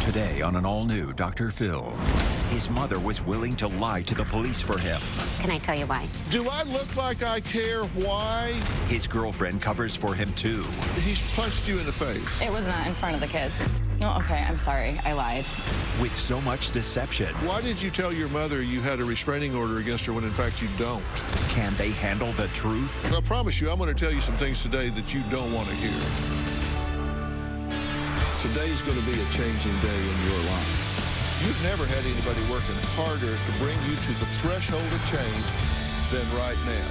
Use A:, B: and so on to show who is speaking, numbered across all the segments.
A: Today on an all-new Dr. Phil, his mother was willing to lie to the police for him.
B: Can I tell you why?
C: Do I look like I care why?
A: His girlfriend covers for him too.
C: He's punched you in the face.
D: It was not in front of the kids. Oh, okay, I'm sorry. I lied.
A: With so much deception,
C: Why did you tell your mother you had a restraining order against her when in fact you don't?
A: can they handle the truth?
C: I promise you, I'm going to tell you some things today that you don't want to hear. Today's going to be a changing day in your life. You've never had anybody working harder to bring you to the threshold of change than right now.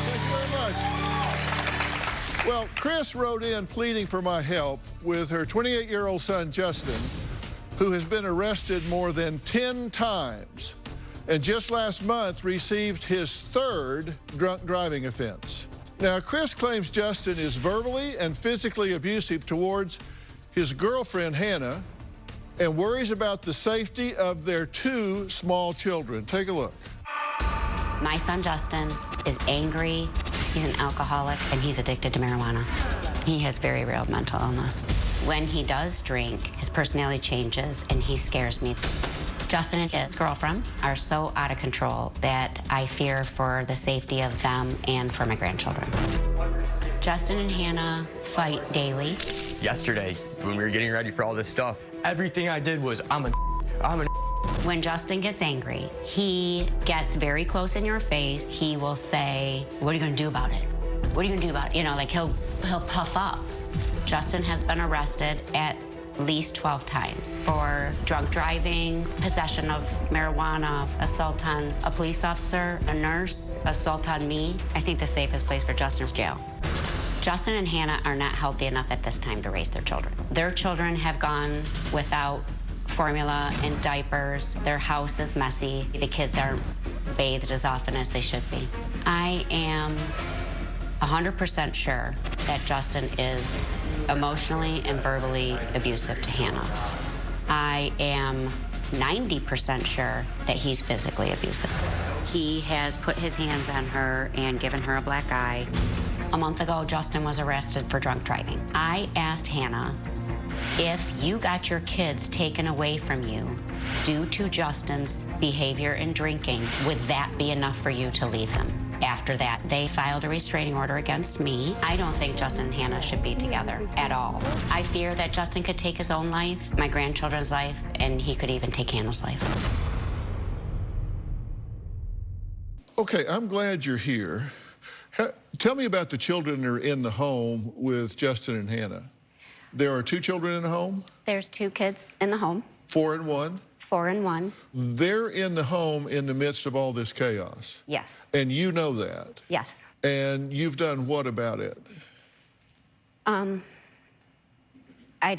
C: Thank you very much. Well, Chris wrote in pleading for my help with her 28-year-old son, Justin, who has been arrested more than 10 times and just last month received his third drunk driving offense. Now, Chris claims Justin is verbally and physically abusive towards his girlfriend, Hannah, and worries about the safety of their two small children. Take a look.
B: My son Justin is angry, he's an alcoholic, and he's addicted to marijuana. He has very real mental illness. When he does drink, his personality changes and he scares me. Justin and his girlfriend are so out of control that I fear for the safety of them and for my grandchildren. Justin and Hannah fight daily.
E: Yesterday, when we were getting ready for all this stuff, everything I did was, I'm a.
B: When Justin gets angry, he gets very close in your face. He will say, "What are you gonna do about it? What are you gonna do about it?" You know, like he'll puff up. Justin has been arrested at least 12 times for drunk driving, possession of marijuana, assault on a police officer, a nurse, assault on me. I think the safest place for Justin is jail. Justin and Hannah are not healthy enough at this time to raise their children. Their children have gone without formula and diapers. Their house is messy. The kids aren't bathed as often as they should be. I am 100% sure that Justin is emotionally and verbally abusive to Hannah. I am 90% sure that he's physically abusive. He has put his hands on her and given her a black eye. A month ago, Justin was arrested for drunk driving. I asked Hannah, if you got your kids taken away from you due to Justin's behavior and drinking, would that be enough for you to leave them? After that, they filed a restraining order against me. I don't think Justin and Hannah should be together at all. I fear that Justin could take his own life, my grandchildren's life, and he could even take Hannah's life.
C: Okay, I'm glad you're here. Tell me about the children that are in the home with Justin and Hannah. There are two children in the home?
B: There's two kids in the home.
C: 4 and 1?
B: 4 and 1.
C: They're in the home in the midst of all this chaos.
B: Yes.
C: And you know that.
B: Yes.
C: And you've done what about it?
B: I'd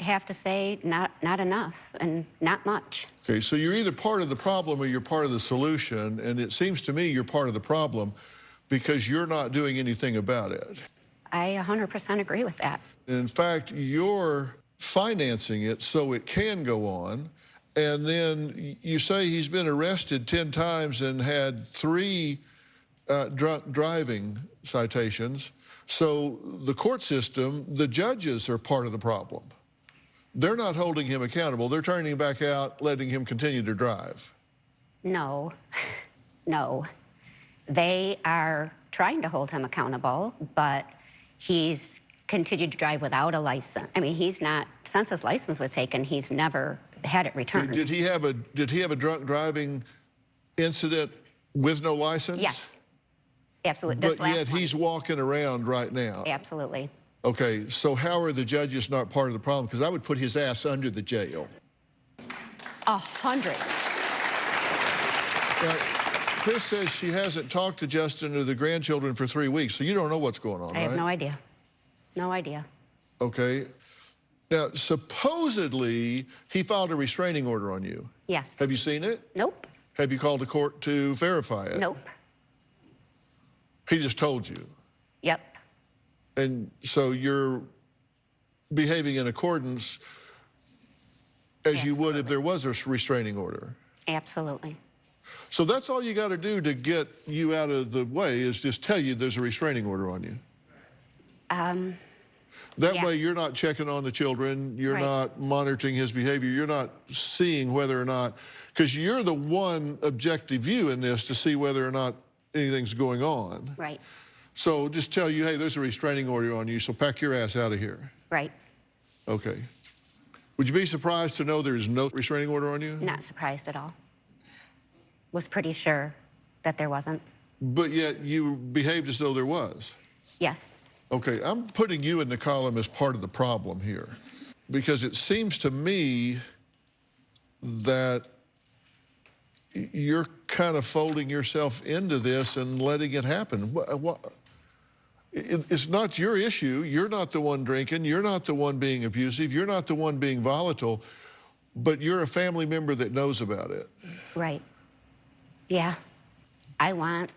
B: have to say not enough and not much.
C: Okay, so you're either part of the problem or you're part of the solution, and it seems to me you're part of the problem because you're not doing anything about it.
B: I 100% agree with that.
C: In fact, you're financing it so it can go on, and then you say he's been arrested 10 times and had 3 drunk driving citations. So the court system, the judges are part of the problem. They're not holding him accountable. They're turning him back out, letting him continue to drive.
B: No, no. They are trying to hold him accountable, but he's continued to drive without a license. I mean, he's not, since his license was taken, he's never had it returned.
C: Did he have a drunk driving incident with no license?
B: Yes, absolutely. This
C: But yet
B: last one.
C: he's walking around right now.
B: Absolutely.
C: Okay, so how are the judges not part of the problem? Because I would put his ass under the jail.
B: 100.
C: Now, Chris says she hasn't talked to Justin or the grandchildren for 3 weeks, so you don't know what's going on,
B: I have
C: right?
B: no idea. No idea.
C: Okay. Now, supposedly, he filed a restraining order on you.
B: Yes.
C: Have you seen it?
B: Nope.
C: Have you called the court to verify it?
B: Nope.
C: He just told you.
B: Yep.
C: And so you're behaving in accordance as you would if there was a restraining order.
B: Absolutely.
C: So that's all you got to do to get you out of the way, is just tell you there's a restraining order on you. That
B: Yeah.
C: way you're not checking on the children, you're
B: Right.
C: not monitoring his behavior, you're not seeing whether or not, because you're the one objective view in this to see whether or not anything's going on.
B: Right.
C: So just tell you, hey, there's a restraining order on you, so pack your ass out of here.
B: Right.
C: Okay. Would you be surprised to know there's no restraining order on you?
B: Not surprised at all. Was pretty sure that there wasn't.
C: But yet you behaved as though there was.
B: Yes.
C: Okay, I'm putting you in the column as part of the problem here, because it seems to me that you're kind of folding yourself into this and letting it happen. It's not your issue. You're not the one drinking. You're not the one being abusive. You're not the one being volatile, but you're a family member that knows about it.
B: Right. Yeah. I want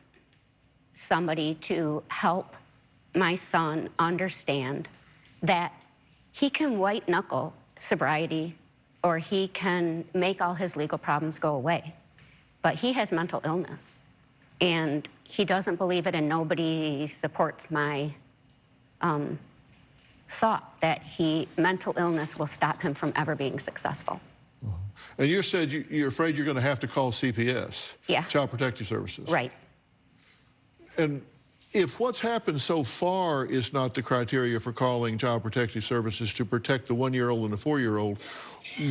B: somebody to help my son understand that he can white knuckle sobriety or he can make all his legal problems go away, but he has mental illness and he doesn't believe it, and nobody supports my thought that mental illness will stop him from ever being successful.
C: And you said you're afraid you're going to have to call CPS,
B: Yeah.
C: Child Protective Services.
B: Right.
C: And if what's happened so far is not the criteria for calling Child Protective Services to protect the 1-year-old and the 4-year-old,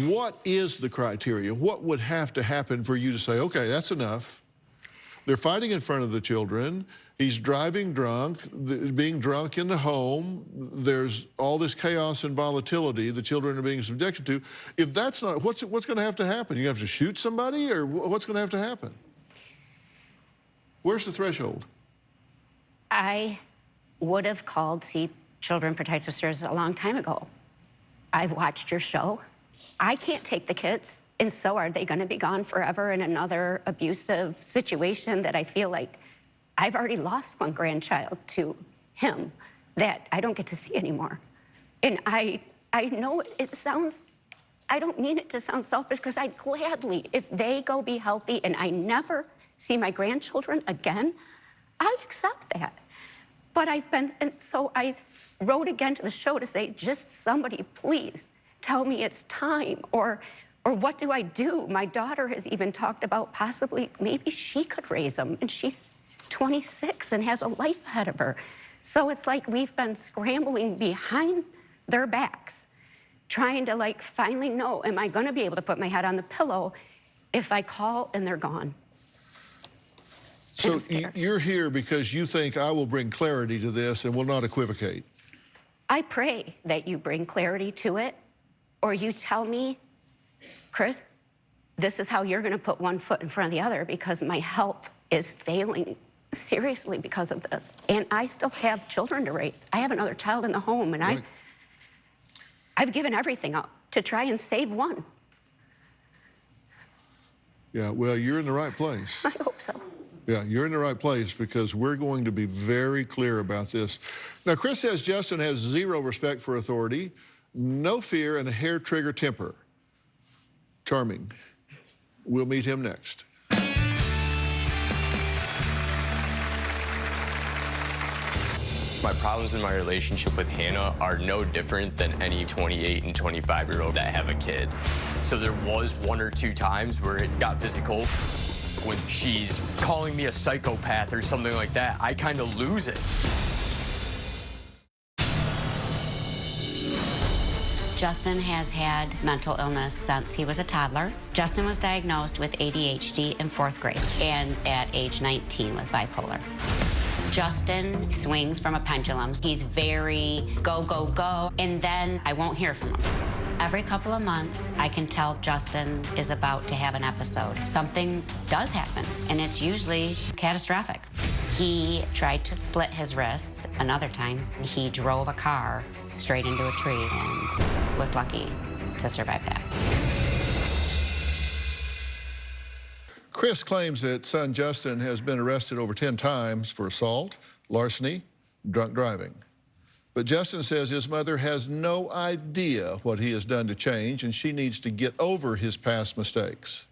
C: what is the criteria? What would have to happen for you to say, okay, that's enough? They're fighting in front of the children. He's driving drunk, being drunk in the home. There's all this chaos and volatility the children are being subjected to. If that's not, what's going to have to happen? You have to shoot somebody, or what's going to have to happen? Where's the threshold?
B: I would have called Children Protective Services a long time ago. I've watched your show. I can't take the kids, and so are they going to be gone forever in another abusive situation that I feel like I've already lost one grandchild to him that I don't get to see anymore. And I know it sounds, I don't mean it to sound selfish, because I'd gladly, if they go be healthy and I never see my grandchildren again, I accept that. But and so I wrote again to the show to say, just somebody please tell me it's time, or what do I do? My daughter has even talked about possibly, maybe she could raise them, and she's 26 and has a life ahead of her. So it's like we've been scrambling behind their backs, trying to like finally know, am I gonna be able to put my head on the pillow if I call and they're gone?
C: So you're here because you think I will bring clarity to this and will not equivocate.
B: I pray that you bring clarity to it, or you tell me, Chris, this is how you're gonna put one foot in front of the other, because my health is failing seriously because of this. And I still have children to raise. I have another child in the home, and
C: Right.
B: I've given everything up to try and save one.
C: Yeah, well, you're in the right place.
B: I hope so.
C: Yeah, you're in the right place, because we're going to be very clear about this. Now, Chris says Justin has zero respect for authority, no fear, and a hair-trigger temper. Charming. We'll meet him next.
E: My problems in my relationship with Hannah are no different than any 28 and 25-year-old that have a kid. So there was 1 or 2 times where it got physical. When she's calling me a psychopath or something like that, I kind of lose it.
B: Justin has had mental illness since he was a toddler. Justin was diagnosed with ADHD in 4th grade and at age 19 with bipolar. Justin swings from a pendulum. He's very go, go, go, and then I won't hear from him. Every couple of months, I can tell Justin is about to have an episode. Something does happen, and it's usually catastrophic. He tried to slit his wrists another time. He drove a car straight into a tree and was lucky to survive that.
C: Chris claims that son Justin has been arrested over 10 times for assault, larceny, drunk driving. But Justin says his mother has no idea what he has done to change, and she needs to get over his past mistakes.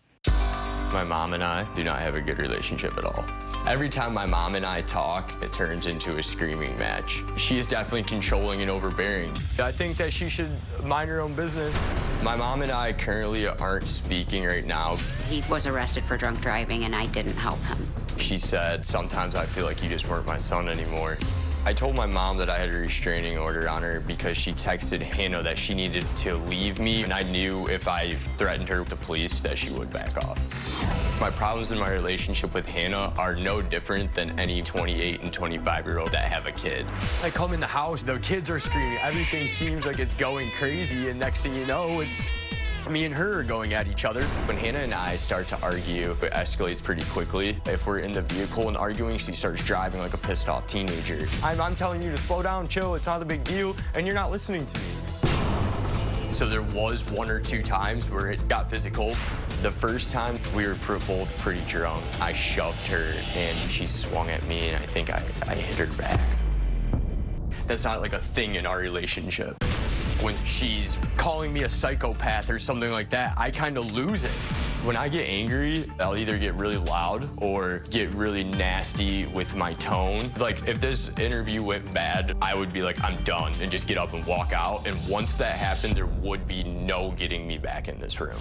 E: My mom and I do not have a good relationship at all. Every time my mom and I talk, it turns into a screaming match. She is definitely controlling and overbearing. I think that she should mind her own business. My mom and I currently aren't speaking right now.
B: He was arrested for drunk driving, and I didn't help him.
E: She said, "Sometimes I feel like you just weren't my son anymore." I told my mom that I had a restraining order on her because she texted Hannah that she needed to leave me, and I knew if I threatened her with the police that she would back off. My problems in my relationship with Hannah are no different than any 28 and 25-year-old that have a kid. I come in the house, the kids are screaming, everything seems like it's going crazy, and next thing you know, it's me and her are going at each other. When Hannah and I start to argue, it escalates pretty quickly. If we're in the vehicle and arguing, she starts driving like a pissed off teenager. I'm telling you to slow down, chill, it's not a big deal, and you're not listening to me. So there was 1 or 2 times where it got physical. The first time we were both pretty drunk. I shoved her and she swung at me and I think I hit her back. That's not like a thing in our relationship. When she's calling me a psychopath or something like that, I kind of lose it. When I get angry, I'll either get really loud or get really nasty with my tone. Like, if this interview went bad, I would be like, I'm done, and just get up and walk out. And once that happened, there would be no getting me back in this room.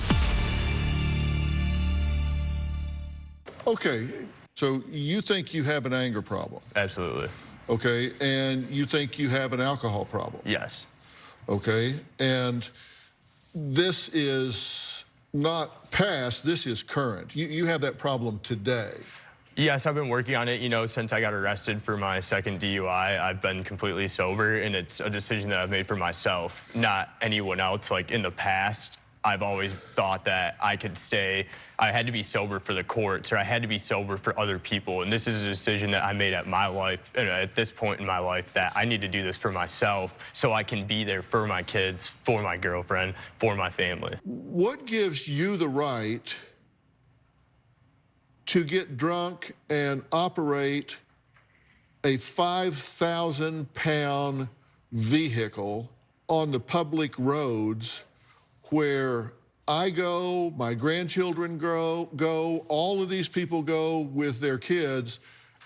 C: Okay, so you think you have an anger problem?
E: Absolutely.
C: Okay, and you think you have an alcohol problem?
E: Yes.
C: Okay, and this is not past, this is current. You have that problem today.
E: Yes, I've been working on it, you know, since I got arrested for my second DUI. I've been completely sober, and it's a decision that I've made for myself, not anyone else. Like, in the past, I've always thought that I had to be sober for the courts, or I had to be sober for other people. And this is a decision that I made at my life, at this point in my life, that I need to do this for myself so I can be there for my kids, for my girlfriend, for my family.
C: What gives you the right to get drunk and operate a 5,000-pound vehicle on the public roads where I go, my grandchildren go, all of these people go with their kids,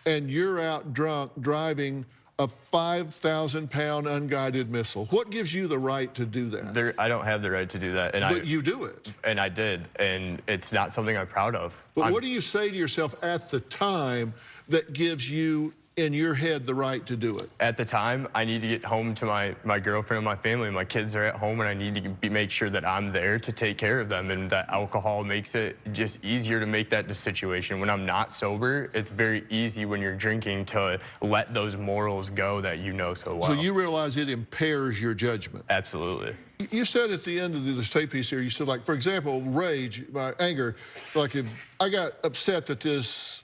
C: and you're out drunk driving a 5,000-pound unguided missile? What gives you the right to do that?
E: I don't have the right to do that.
C: But you do it.
E: And I did, and it's not something I'm proud of.
C: But what do you say to yourself at the time that gives you, in your head, the right to do it? At
E: the time, I need to get home to my girlfriend and my family. My kids are at home, and I need to make sure that I'm there to take care of them, and that alcohol makes it just easier to make that situation. When I'm not sober, it's very easy when you're drinking to let those morals go that you know so well.
C: So you realize it impairs your judgment?
E: Absolutely.
C: You said at the end of this tape piece here, you said, like, for example, rage, my anger, like if I got upset that this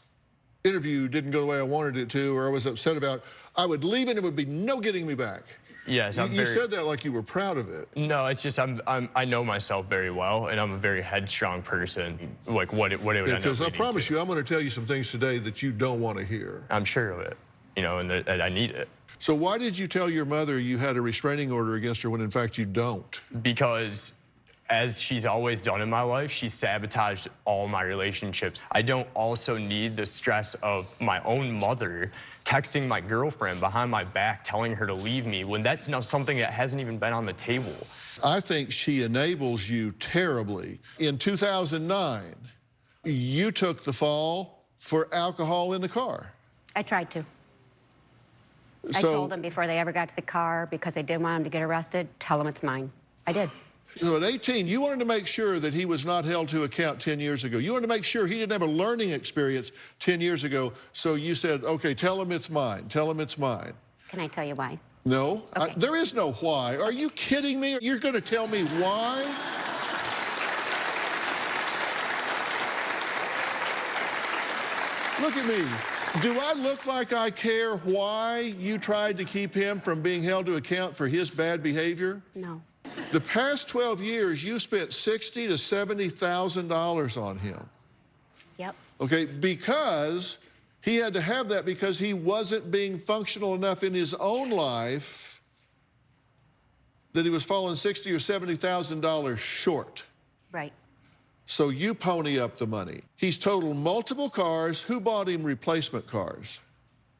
C: interview didn't go the way I wanted it to, or I was upset about, I would leave and it would be no getting me back.
E: Yes,
C: you said that like you were proud of it.
E: No, it's just I know myself very well, and I'm a very headstrong person. Like, what it would end up
C: Because I promise
E: to.
C: you, I'm going to tell you some things today that you don't want to hear.
E: I'm sure of it, you know, and that I need it.
C: So why did you tell your mother you had a restraining order against her when in fact you don't?
E: Because, as she's always done in my life, she sabotaged all my relationships. I don't also need the stress of my own mother texting my girlfriend behind my back, telling her to leave me, when that's not something that hasn't even been on the table.
C: I think she enables you terribly. In 2009, you took the fall for alcohol in the car.
B: I tried to. I told them before they ever got to the car, because I didn't want them to get arrested, tell them it's mine. I did.
C: So at 18, you wanted to make sure that he was not held to account 10 years ago. You wanted to make sure he didn't have a learning experience 10 years ago. So you said, okay, tell him it's mine. Tell him it's mine.
B: Can I tell you why?
C: No.
B: Okay.
C: There is no why. Are you kidding me? You're going to tell me why? Look at me. Do I look like I care why you tried to keep him from being held to account for his bad behavior?
B: No.
C: The past 12 years, you spent $60,000 to $70,000 on him.
B: Yep.
C: Okay, because he had to have that because he wasn't being functional enough in his own life that he was falling $60,000 or $70,000 short.
B: Right.
C: So you pony up the money. He's totaled multiple cars. Who bought him replacement cars?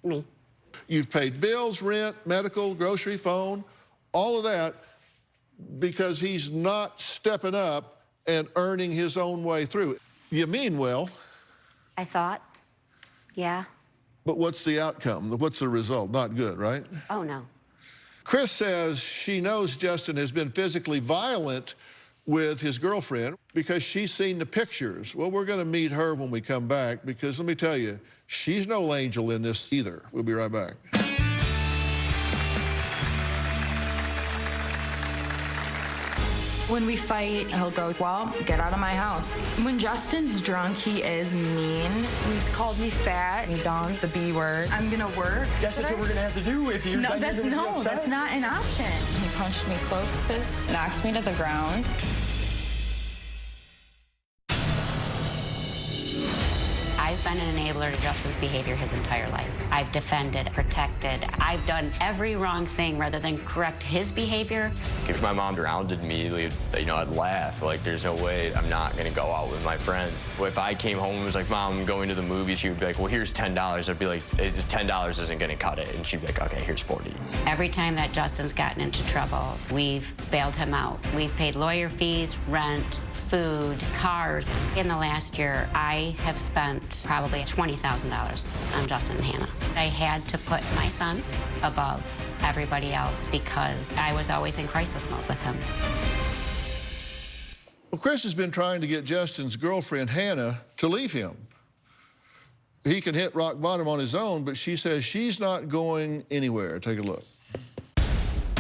B: Me.
C: You've paid bills, rent, medical, grocery, phone, all of that because he's not stepping up and earning his own way through. You mean well.
B: I thought. Yeah.
C: But what's the outcome? What's the result? Not good, right?
B: Oh, no.
C: Chris says she knows Justin has been physically violent with his girlfriend because she's seen the pictures. Well, we're going to meet her when we come back because let me tell you, she's no angel in this either. We'll be right back.
D: When we fight, he'll go, well, get out of my house. When Justin's drunk, he is mean. He's called me fat, he donned the B word. I'm gonna work.
E: Guess that's what we're gonna have to do if you.
D: No, that's not an option. He punched me close fist, knocked me to the ground.
B: I've been an enabler to Justin's behavior his entire life. I've defended, protected. I've done every wrong thing rather than correct his behavior.
E: If my mom grounded me, you know, I'd laugh. Like, there's no way I'm not gonna go out with my friends. If I came home and was like, Mom, I'm going to the movies, she would be like, well, here's $10. I'd be like, $10 isn't gonna cut it. And she'd be like, okay, here's 40.
B: Every time that Justin's gotten into trouble, we've bailed him out. We've paid lawyer fees, rent, food, cars. In the last year, I have spent probably $20,000 on Justin and Hannah. I had to put my son above everybody else because I was always in crisis mode with him.
C: Well, Chris has been trying to get Justin's girlfriend, Hannah, to leave him. He can hit rock bottom on his own, but she says she's not going anywhere. Take a look.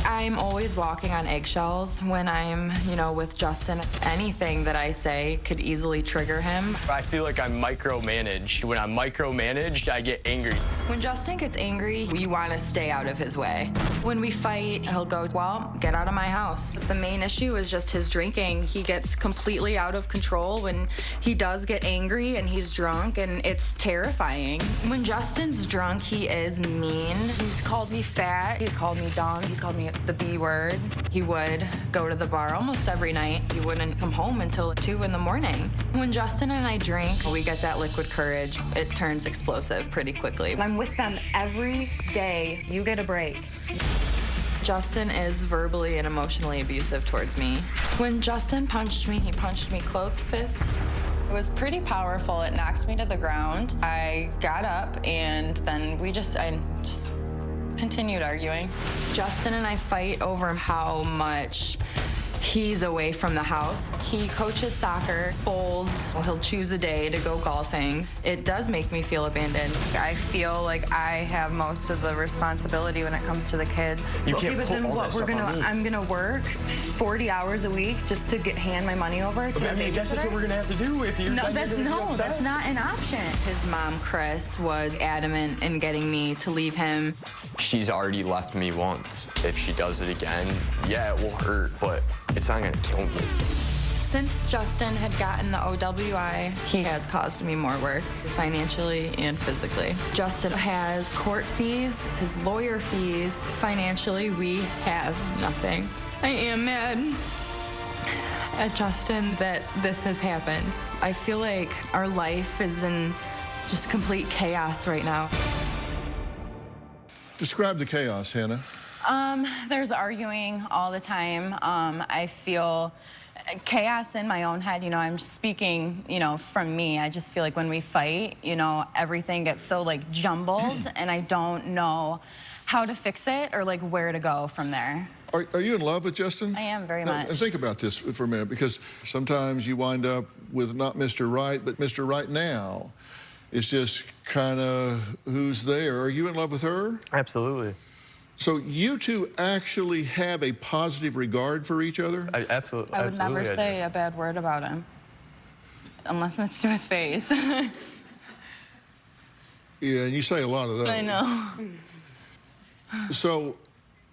D: I'm always walking on eggshells when I'm, you know, with Justin. Anything that I say could easily trigger him.
E: I feel like I'm micromanaged. When I'm micromanaged, I get angry.
D: When Justin gets angry, we want to stay out of his way. When we fight, he'll go, well, get out of my house. The main issue is just his drinking. He gets completely out of control when he does get angry and he's drunk, and it's terrifying. When Justin's drunk, he is mean. He's called me fat. He's called me dumb. He's called me the B word. He would go to the bar almost every night. He wouldn't come home until 2 in the morning. When Justin and I drink, we get that liquid courage. It turns explosive pretty quickly. I'm with them every day. You get a break. Justin is verbally and emotionally abusive towards me. When Justin punched me, he punched me closed fist. It was pretty powerful. It knocked me to the ground. I got up and then I just continued arguing. Justin and I fight over how much he's away from the house. He coaches soccer, bowls. He'll choose a day to go golfing. It does make me feel abandoned. I feel like I have most of the responsibility when it comes to the kids.
E: You can't
D: but
E: put
D: then
E: all
D: what?
E: that stuff on me.
D: I'm gonna work 40 hours a week just to hand my money over to
E: I mean, I guess that's what we're gonna have to do if you're.
D: that's not an option. His mom, Chris, was adamant in getting me to leave him.
E: She's already left me once. If she does it again, yeah, it will hurt, but it's not gonna kill me.
D: Since Justin had gotten the OWI, he has caused me more work, financially and physically. Justin has court fees, his lawyer fees. Financially, we have nothing. I am mad at Justin that this has happened. I feel like our life is in just complete chaos right now.
C: Describe the chaos, Hannah.
D: There's arguing all the time. I feel chaos in my own head. You know, I'm speaking, you know, from me. I just feel like when we fight, you know, everything gets so like jumbled and I don't know how to fix it or like where to go from there.
C: Are you in love with Justin?
D: I am very much.
C: And think about this for a minute, because sometimes you wind up with not Mr. Right, but Mr. Right now. It's just kind of who's there. Are you in love with her?
E: Absolutely.
C: So you two actually have a positive regard for each other?
E: Absolutely.
D: I would never say a bad word about him, unless it's to his face.
C: Yeah, and you say a lot of those.
D: I know.
C: So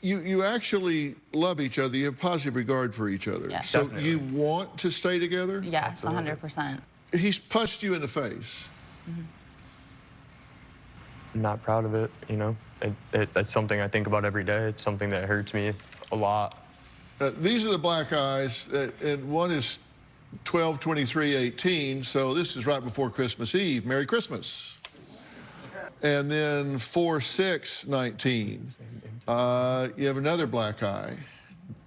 C: you actually love each other. You have positive regard for each other.
D: Yeah.
C: So
E: Definitely.
C: you want to stay together?
D: Yes, 100%.
C: He's punched you in the face.
D: Mm-hmm.
E: I'm not proud of it, you know. That's something I think about every day. It's something that hurts me a lot.
C: These are the black eyes, and one is 12/23/18, so this is right before Christmas Eve. Merry Christmas. And then 4/6/19. You have another black eye.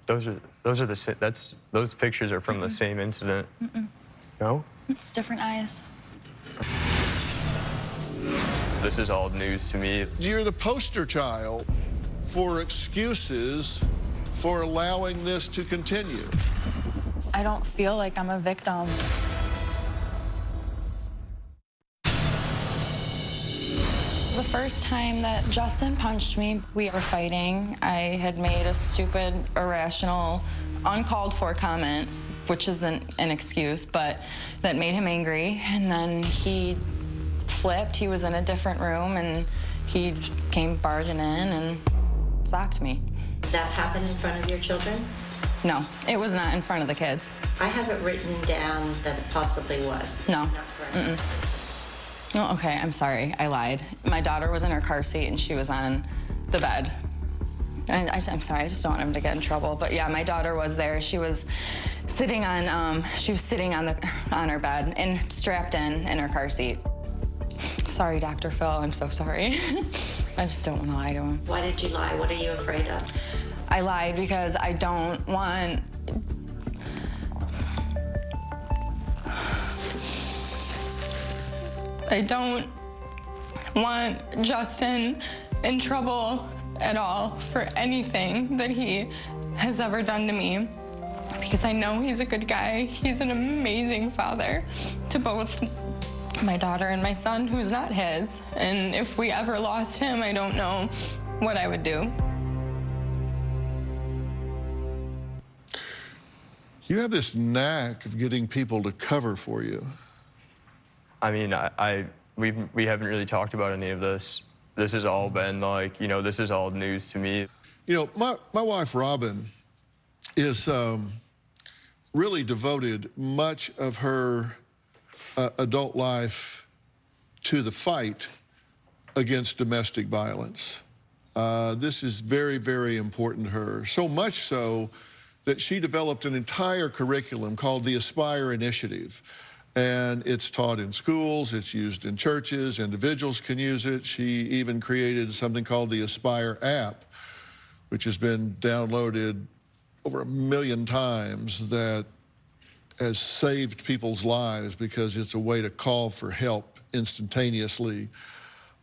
E: Those pictures are from the same incident. No?
D: It's different eyes.
E: This is all news to me.
C: You're the poster child for excuses for allowing this to continue.
D: I don't feel like I'm a victim. The first time that Justin punched me, we were fighting. I had made a stupid, irrational, uncalled for comment, which isn't an excuse, but that made him angry. And then he flipped. He was in a different room, and he came barging in and socked me.
F: That happened in front of your children?
D: No, it was not in front of the kids.
F: I have it written down that it possibly was.
D: No. Oh, okay, I'm sorry, I lied. My daughter was in her car seat and she was on the bed. And I'm sorry, I just don't want him to get in trouble. But yeah, my daughter was there. She was sitting on, on her bed and strapped in her car seat. Sorry, Dr. Phil, I'm so sorry. I just don't want to lie to him.
F: Why did you lie? What are you afraid of?
D: I lied because I don't want... I don't want Justin in trouble at all for anything that he has ever done to me, because I know he's a good guy. He's an amazing father to both my daughter and my son, who's not his. And if we ever lost him, I don't know what I would do.
C: You have this knack of getting people to cover for you.
E: I mean, we haven't really talked about any of this. This has all been like, you know, this is all news to me.
C: You know, my wife, Robin, is really devoted much of her adult life to the fight against domestic violence. This is very, very important to her. So much so that she developed an entire curriculum called the Aspire Initiative. And it's taught in schools, it's used in churches, individuals can use it. She even created something called the Aspire app, which has been downloaded over 1 million times, that has saved people's lives because it's a way to call for help instantaneously.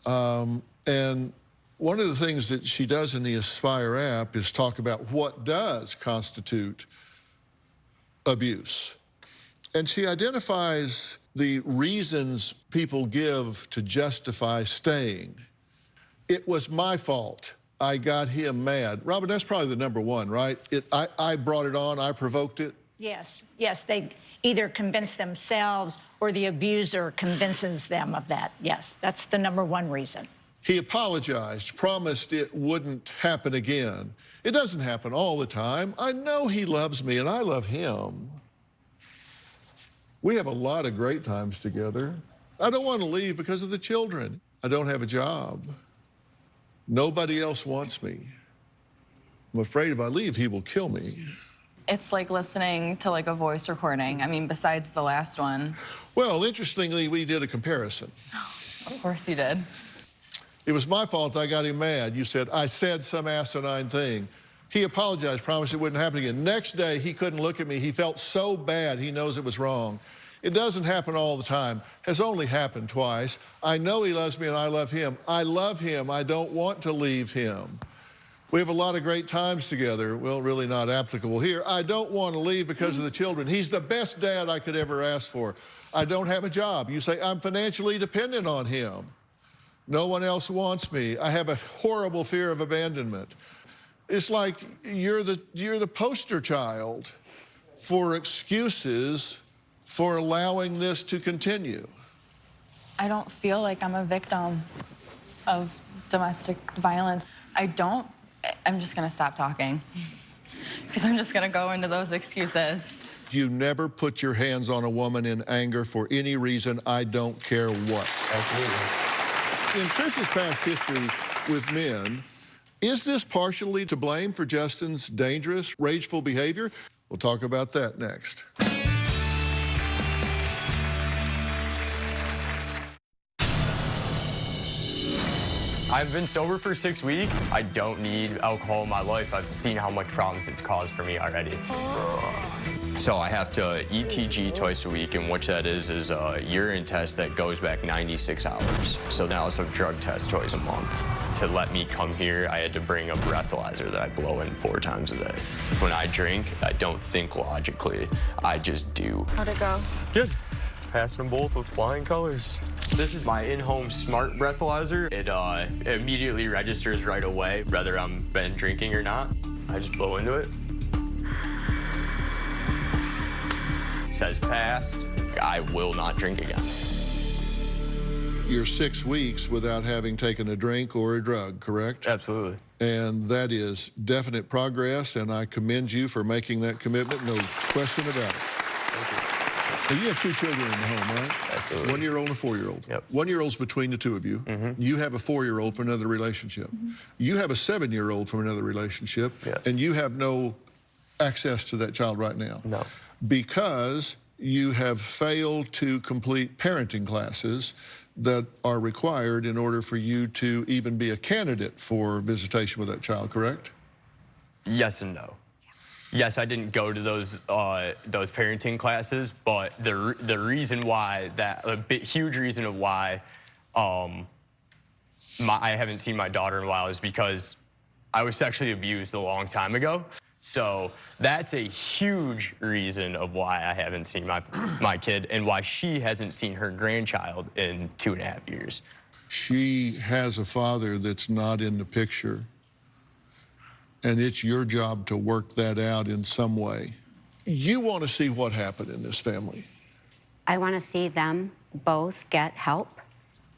C: And one of the things that she does in the Aspire app is talk about what does constitute abuse. And she identifies the reasons people give to justify staying. It was my fault. I got him mad. Robin, that's probably the number one, right? I brought it on, I provoked it.
G: Yes, yes, they either convince themselves or the abuser convinces them of that. Yes, that's the number one reason.
C: He apologized, promised it wouldn't happen again. It doesn't happen all the time. I know he loves me and I love him. We have a lot of great times together. I don't want to leave because of the children. I don't have a job. Nobody else wants me. I'm afraid if I leave, he will kill me.
D: It's like listening to like a voice recording. I mean, besides the last one.
C: Well, interestingly, we did a comparison.
D: Of course you did.
C: It was my fault I got him mad. You said, I said some asinine thing. He apologized, promised it wouldn't happen again. Next day, he couldn't look at me. He felt so bad, he knows it was wrong. It doesn't happen all the time. Has only happened twice. I know he loves me and I love him. I love him. I don't want to leave him. We have a lot of great times together. Well, really not applicable here. I don't want to leave because of the children. He's the best dad I could ever ask for. I don't have a job. You say, I'm financially dependent on him. No one else wants me. I have a horrible fear of abandonment. It's like you're the poster child for excuses for allowing this to continue.
D: I don't feel like I'm a victim of domestic violence. I'm just gonna stop talking because I'm just gonna go into those excuses.
C: You never put your hands on a woman in anger for any reason, I don't care what.
E: Absolutely.
C: In Chris's past history with men, Is this partially to blame for Justin's dangerous, rageful behavior? We'll talk about that next.
E: I've been sober for 6 weeks. I don't need alcohol in my life. I've seen how much problems it's caused for me already. So I have to ETG twice a week, and what that is a urine test that goes back 96 hours. So then also drug test twice a month. To let me come here, I had to bring a breathalyzer that I blow in 4 times a day. When I drink, I don't think logically. I just do.
D: How'd it go?
E: Good. Passed them both with flying colors. This is my in-home smart breathalyzer. It immediately registers right away, whether I'm been drinking or not. I just blow into it. Says passed. I will not drink again.
C: You're 6 weeks without having taken a drink or a drug, correct?
E: Absolutely.
C: And that is definite progress, and I commend you for making that commitment, no question about it.
E: Thank you.
C: Now, you have 2 children in the home, right?
E: Absolutely.
C: 1-year-old and a 4-year-old.
E: Yep.
C: 1-year-old's between the 2 of you. You have a 4-year-old from another relationship. You have a 7-year-old from another relationship,
E: Yes.
C: and you have no access to that child right now.
E: No.
C: Because you have failed to complete parenting classes that are required in order for you to even be a candidate for visitation with that child, correct?
E: Yes and no. Yes, I didn't go to those parenting classes, but the reason why huge reason of why I haven't seen my daughter in a while is because I was sexually abused a long time ago. So that's a huge reason of why I haven't seen my kid and why she hasn't seen her grandchild in 2.5 years.
C: She has a father that's not in the picture, and it's your job to work that out in some way. You want to see what happened in this family.
B: I want to see them both get help.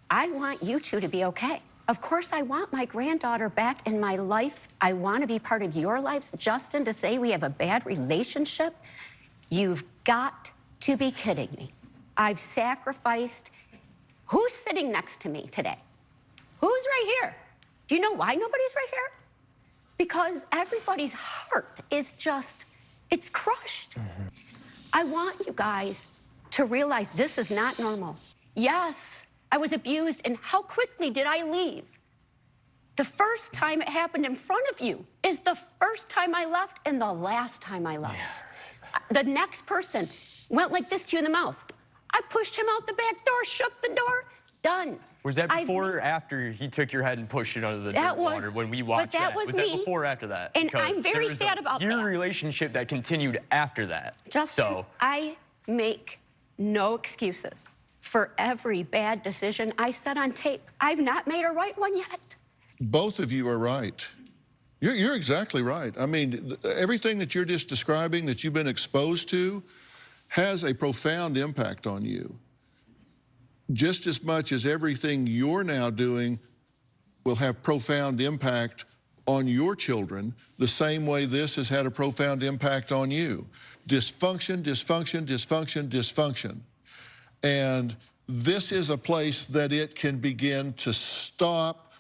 B: I want you two to be okay. Of course, I want my granddaughter back in my life. I want to be part of your lives. Justin, to say we have a bad relationship, you've got to be kidding me. I've sacrificed. Who's sitting next to me today? Who's right here? Do you know why nobody's right here? Because everybody's heart is just, it's crushed. I want you guys to realize this is not normal. Yes, I was abused, and how quickly did I leave? The first time it happened in front of you is the first time I left and the last time I left. Yeah, right. The next person went like this to you in the mouth. I pushed him out the back door, shook the door, done.
E: Was that before or after he took your head and pushed it under the water when we watched
B: that? Was
E: that
B: me.
E: Before or after that?
B: And I'm very sad about that.
E: Your relationship that continued after that.
B: Justin, I make no excuses for every bad decision I said on tape. I've not made a right one yet.
C: Both of you are right. You're exactly right. I mean, everything that you're just describing that you've been exposed to has a profound impact on you. Just as much as everything you're now doing will have profound impact on your children, the same way this has had a profound impact on you. Dysfunction, dysfunction, dysfunction, dysfunction. And this is a place that it can begin to stop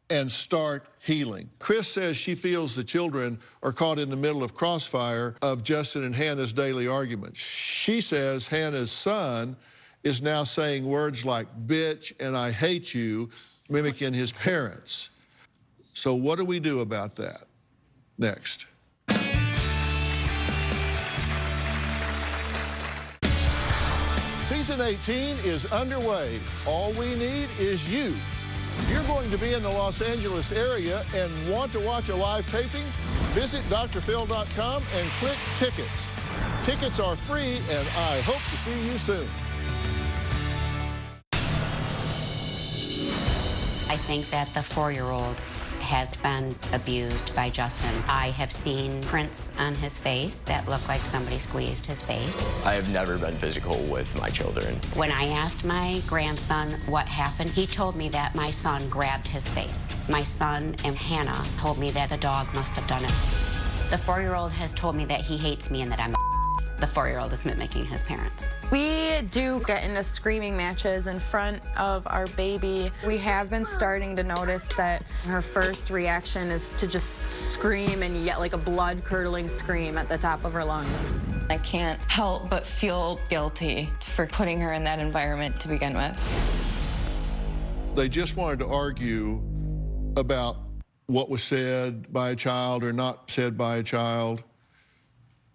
C: and start healing. Chris says she feels the children are caught in the middle of crossfire of Justin and Hannah's daily arguments. She says Hannah's son is now saying words like bitch and I hate you, mimicking his parents. So what do we do about that? Next. Season 18 is underway. All we need is you. If you're going to be in the Los Angeles area and want to watch a live taping, visit drphil.com and click tickets. Tickets are free, and I hope to see you soon.
B: I think that the 4-year-old has been abused by Justin. I have seen prints on his face that look like somebody squeezed his face.
E: I have never been physical with my children.
B: When I asked my grandson what happened, he told me that my son grabbed his face. My son and Hannah told me that a dog must have done it. The 4-year-old has told me that he hates me and that I'm a the 4-year-old is mimicking his parents.
D: We do get into screaming matches in front of our baby. We have been starting to notice that her first reaction is to just scream and yet like a blood-curdling scream at the top of her lungs. I can't help but feel guilty for putting her in that environment to begin with.
C: They just wanted to argue about what was said by a child or not said by a child.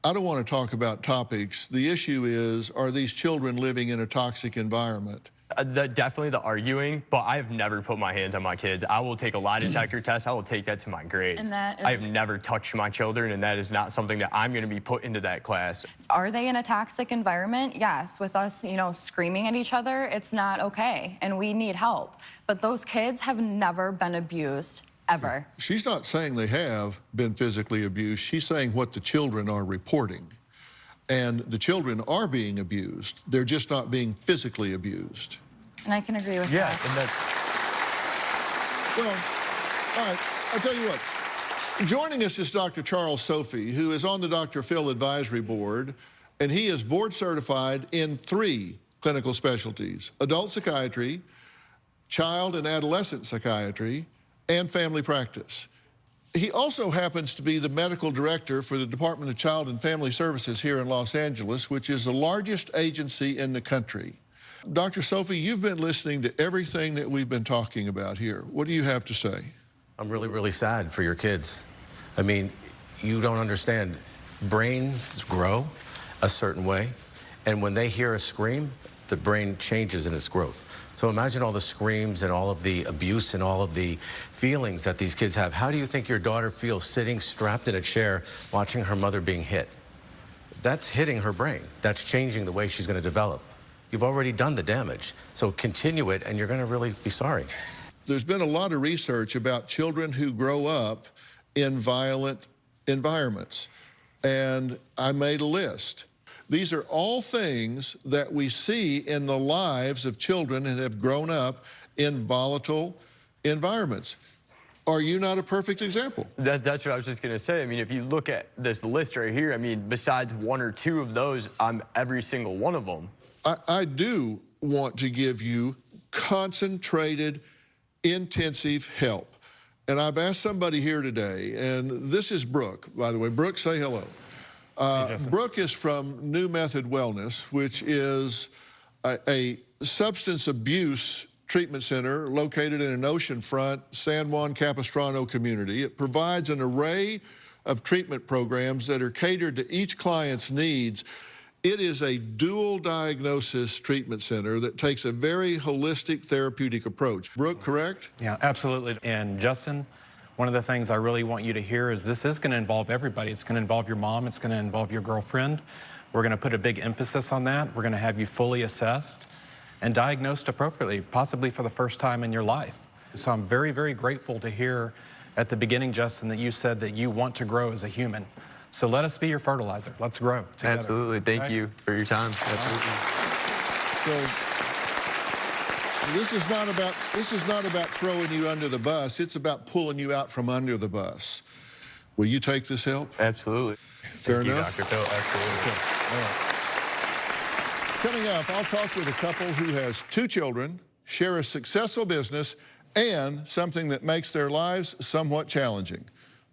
C: I don't want to talk about topics. The issue is, are these children living in a toxic environment?
E: Definitely the arguing, but I've never put my hands on my kids. I will take a lie detector test. I will take that to my grave.
D: And that is...
E: I have never touched my children, and that is not something that I'm going to be put into that class.
D: Are they in a toxic environment? Yes. With us, you know, screaming at each other, it's not okay, and we need help. But those kids have never been abused, ever.
C: She's not saying they have been physically abused. She's saying what the children are reporting. And the children are being abused. They're just not being physically abused.
D: And I can agree with that.
E: Yeah, and that's...
C: Well, all right, I'll tell you what. Joining us is Dr. Charles Sophie, who is on the Dr. Phil Advisory Board, and he is board certified in 3 clinical specialties: adult psychiatry, child and adolescent psychiatry, and family practice. He also happens to be the medical director for the Department of Child and Family Services here in Los Angeles, which is the largest agency in the country. Dr. Sophie, you've been listening to everything that we've been talking about here. What do you have to say?
H: I'm really, really sad for your kids. I mean, you don't understand. Brains grow a certain way, and when they hear a scream, the brain changes in its growth. So imagine all the screams and all of the abuse and all of the feelings that these kids have. How do you think your daughter feels sitting strapped in a chair watching her mother being hit? That's hitting her brain. That's changing the way she's going to develop. You've already done the damage. So continue it, and you're going to really be sorry.
C: There's been a lot of research about children who grow up in violent environments, and I made a list. These are all things that we see in the lives of children that have grown up in volatile environments. Are you not a perfect example?
E: That's what I was just going to say. I mean, if you look at this list right here, I mean, besides 1 or 2 of those, I'm every single one of them.
C: I do want to give you concentrated, intensive help. And I've asked somebody here today, and this is Brooke, by the way. Brooke, say hello. Brooke is from New Method Wellness, which is a substance abuse treatment center located in an oceanfront San Juan Capistrano community. It provides an array of treatment programs that are catered to each client's needs. It is a dual diagnosis treatment center that takes a very holistic therapeutic approach. Brooke, correct?
I: Yeah, absolutely. And Justin, one of the things I really want you to hear is this is going to involve everybody. It's going to involve your mom. It's going to involve your girlfriend. We're going to put a big emphasis on that. We're going to have you fully assessed and diagnosed appropriately, possibly for the first time in your life. So I'm very, very grateful to hear at the beginning, Justin, that you said that you want to grow as a human. So let us be your fertilizer. Let's grow together.
E: Absolutely. Thank you for your time.
C: Absolutely. So this is not about throwing you under the bus. It's about pulling you out from under the bus. Will you take this help?
E: Absolutely.
C: Fair
E: Thank
C: enough?
E: you, Dr. Phil. Absolutely.
C: Coming up, I'll talk with a couple who has 2 children, share a successful business, and something that makes their lives somewhat challenging.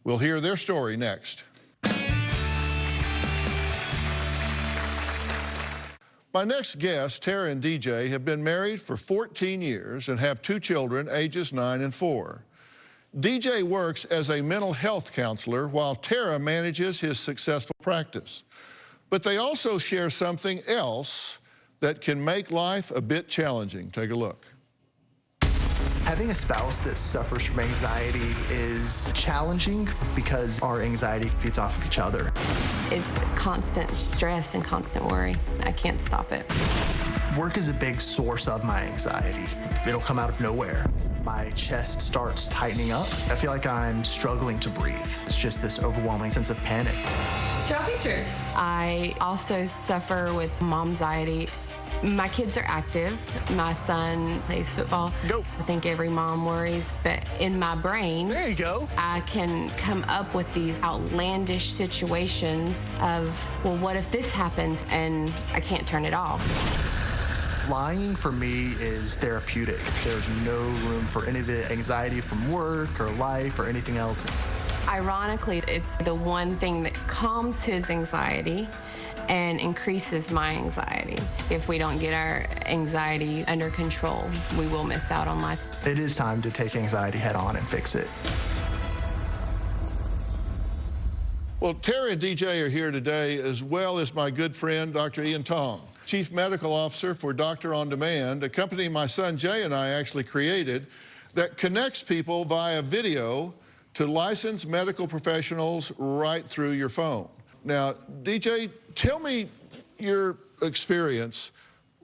C: We'll hear their story next. My next guests, Tara and DJ, have been married for 14 years and have 2 children, ages 9 and 4. DJ works as a mental health counselor while Tara manages his successful practice. But they also share something else that can make life a bit challenging. Take a look.
J: Having a spouse that suffers from anxiety is challenging because our anxiety feeds off of each other.
D: It's constant stress and constant worry. I can't stop it.
J: Work is a big source of my anxiety. It'll come out of nowhere. My chest starts tightening up. I feel like I'm struggling to breathe. It's just this overwhelming sense of panic.
D: Draw a picture. I also suffer with mom's anxiety.
K: My kids are active. My son plays football.
C: Go.
K: I think every mom worries, but in my brain,
J: There you go.
K: I can come up with these outlandish situations of, well, what if this happens and I can't turn it off?
J: Flying for me is therapeutic. There's no room for any of the anxiety from work or life or anything else.
K: Ironically, it's the one thing that calms his anxiety and increases my anxiety. If we don't get our anxiety under control, we will miss out on life.
J: It is time to take anxiety head on and fix it.
C: Well, Terry and DJ are here today, as well as my good friend, Dr. Ian Tong, Chief Medical Officer for Doctor on Demand, a company my son Jay and I actually created that connects people via video to licensed medical professionals right through your phone. Now, DJ, tell me your experience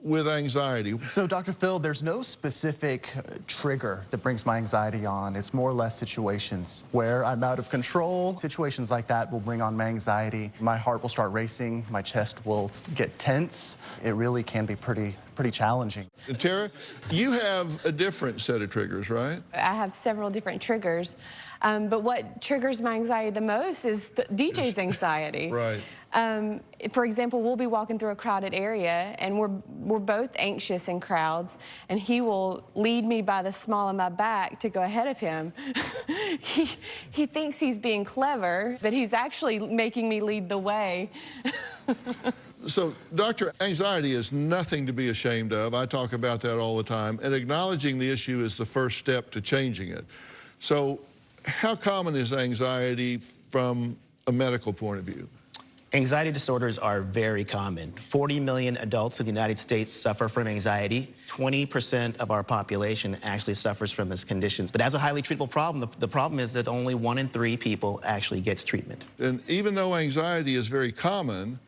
C: with anxiety.
J: So, Dr. Phil, there's no specific trigger that brings my anxiety on. It's more or less situations where I'm out of control. Situations like that will bring on my anxiety. My heart will start racing. My chest will get tense. It really can be pretty challenging.
C: And Tara, you have a different set of triggers, right?
K: I have several different triggers, but what triggers my anxiety the most is DJ's anxiety.
C: Right.
K: For example, we'll be walking through a crowded area, and we're both anxious in crowds, and he will lead me by the small of my back to go ahead of him. He thinks he's being clever, but he's actually making me lead the way.
C: So, Doctor, anxiety is nothing to be ashamed of. I talk about that all the time, and acknowledging the issue is the first step to changing it. So, how common is anxiety from a medical point of view?
L: Anxiety disorders are very common. 40 million adults in the United States suffer from anxiety. 20% of our population actually suffers from this condition. But as a highly treatable problem, the problem is that only 1 in 3 people actually gets treatment.
C: And even though anxiety is very common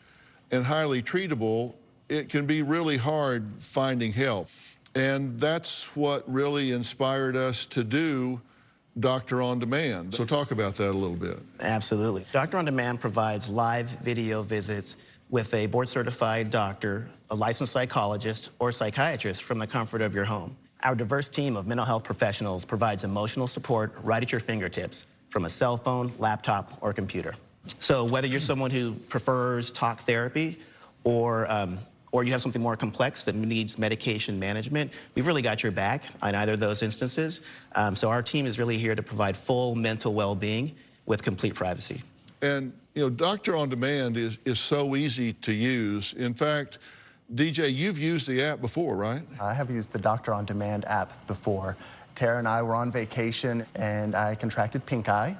C: and highly treatable, it can be really hard finding help. And that's what really inspired us to do Doctor on Demand. So talk about that a little bit.
L: Absolutely. Doctor on Demand provides live video visits with a board-certified doctor, a licensed psychologist, or psychiatrist from the comfort of your home. Our diverse team of mental health professionals provides emotional support right at your fingertips from a cell phone, laptop, or computer. So whether you're someone who prefers talk therapy or you have something more complex that needs medication management, we've really got your back on either of those instances. So our team is really here to provide full mental well-being with complete privacy.
C: And, you know, Doctor on Demand is so easy to use. In fact, DJ, you've used the app before, right?
J: I have used the Doctor on Demand app before. Tara and I were on vacation, and I contracted pink eye.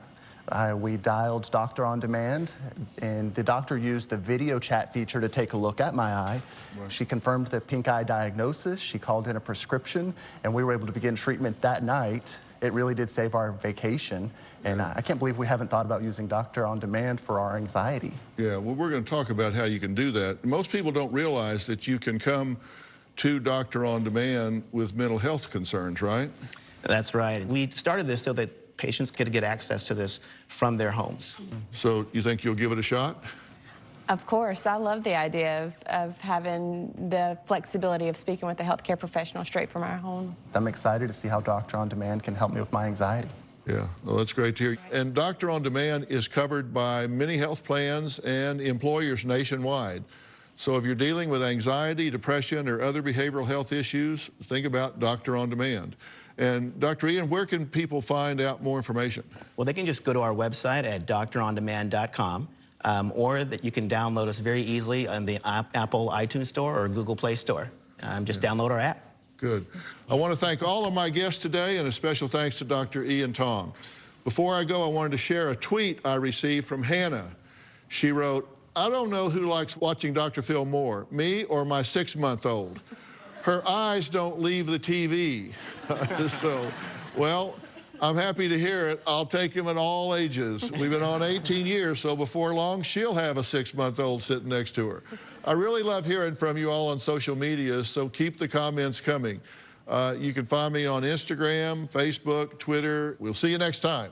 J: We dialed Doctor on Demand, and the doctor used the video chat feature to take a look at my eye. Right. She confirmed the pink eye diagnosis. She called in a prescription, and we were able to begin treatment that night. It really did save our vacation, and I can't believe we haven't thought about using Doctor on Demand for our anxiety.
C: Yeah, well, we're going to talk about how you can do that. Most people don't realize that you can come to Doctor on Demand with mental health concerns, right?
L: That's right. We started this so that patients could get access to this from their homes.
C: So you think you'll give it a shot?
K: Of course. I love the idea of having the flexibility of speaking with a healthcare professional straight from our home.
J: I'm excited to see how Doctor on Demand can help me with my anxiety.
C: Yeah, well, that's great to hear. And Doctor on Demand is covered by many health plans and employers nationwide. So if you're dealing with anxiety, depression, or other behavioral health issues, think about Doctor on Demand. And Dr. Ian, where can people find out more information?
L: Well, they can just go to our website at drondemand.com, or that you can download us very easily on the Apple iTunes Store or Google Play Store. Just download our app.
C: Good. I want to thank all of my guests today, and a special thanks to Dr. Ian Tong. Before I go, I wanted to share a tweet I received from Hannah. She wrote, "I don't know who likes watching Dr. Phil more, me or my 6-month-old. Her eyes don't leave the TV." So, well, I'm happy to hear it. I'll take him at all ages. We've been on 18 years, so before long, she'll have a 6-month-old sitting next to her. I really love hearing from you all on social media, so keep the comments coming. You can find me on Instagram, Facebook, Twitter. We'll see you next time.